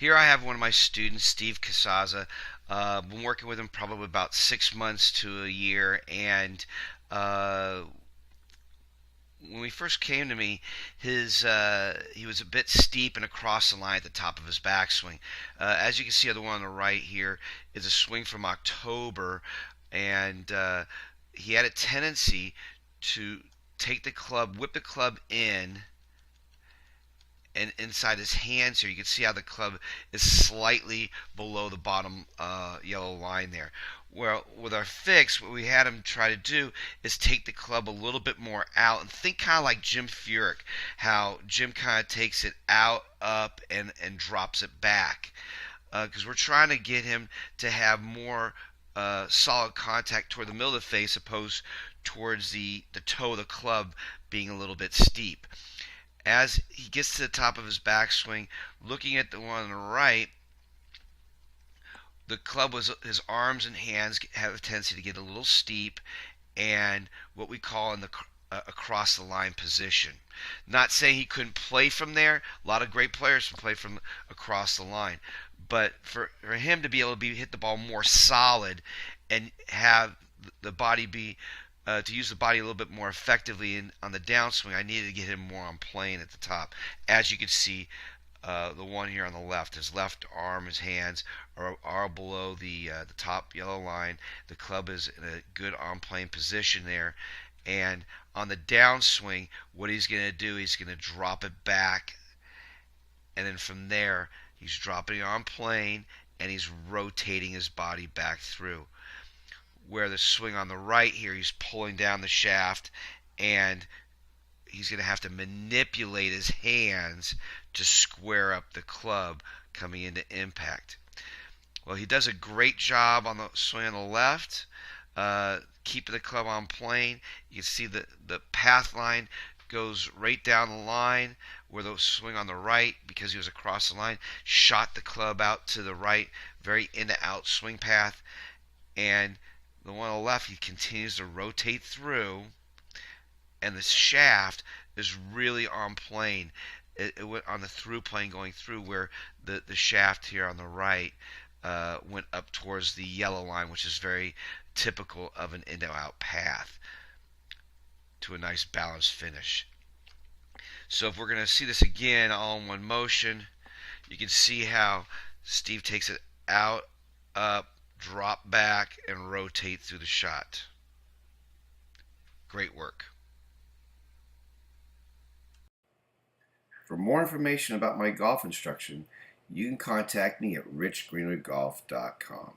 Here I have one of my students, Steve Casaza. Been working with him probably about 6 months to a year, and uh, when he first came to me, his he was a bit steep and across the line at the top of his backswing. As you can see, the one on the right here is a swing from October, and he had a tendency to take the club, whip the club in, and inside his hands here, you can see how the club is slightly below the bottom yellow line there. Well, with our fix, what we had him try to do is take the club a little bit more out and think kind of like Jim Furyk, how Jim kind of takes it out, up, and drops it back. Because we're trying to get him to have more solid contact toward the middle of the face opposed towards the toe of the club being a little bit steep. As he gets to the top of his backswing, looking at the one on the right, the club was his arms and hands have a tendency to get a little steep, and what we call in the across the line position. Not saying he couldn't play from there. A lot of great players can play from across the line, but for him to be able to hit the ball more solid and have the body be to use the body a little bit more effectively on the downswing, I needed to get him more on plane at the top. As you can see, the one here on the left, his left arm, his hands are below the top yellow line. The club is in a good on plane position there, and on the downswing, what he's going to do, he's going to drop it back, and then from there, he's dropping it on plane, and he's rotating his body back through. Where the swing on the right here, he's pulling down the shaft, and he's going to have to manipulate his hands to square up the club coming into impact. Well, he does a great job on the swing on the left, keeping the club on plane. You can see the path line goes right down the line, where the swing on the right, because he was across the line, shot the club out to the right, very in to out swing path, and the one on the left, he continues to rotate through, and the shaft is really on plane. It went on the through plane going through, where the shaft here on the right went up towards the yellow line, which is very typical of an in-to-out path, to a nice balanced finish. So if we're going to see this again all in one motion, you can see how Steve takes it out, up, drop back, and rotate through the shot. Great work. For more information about my golf instruction, you can contact me at richgreenwoodgolf.com.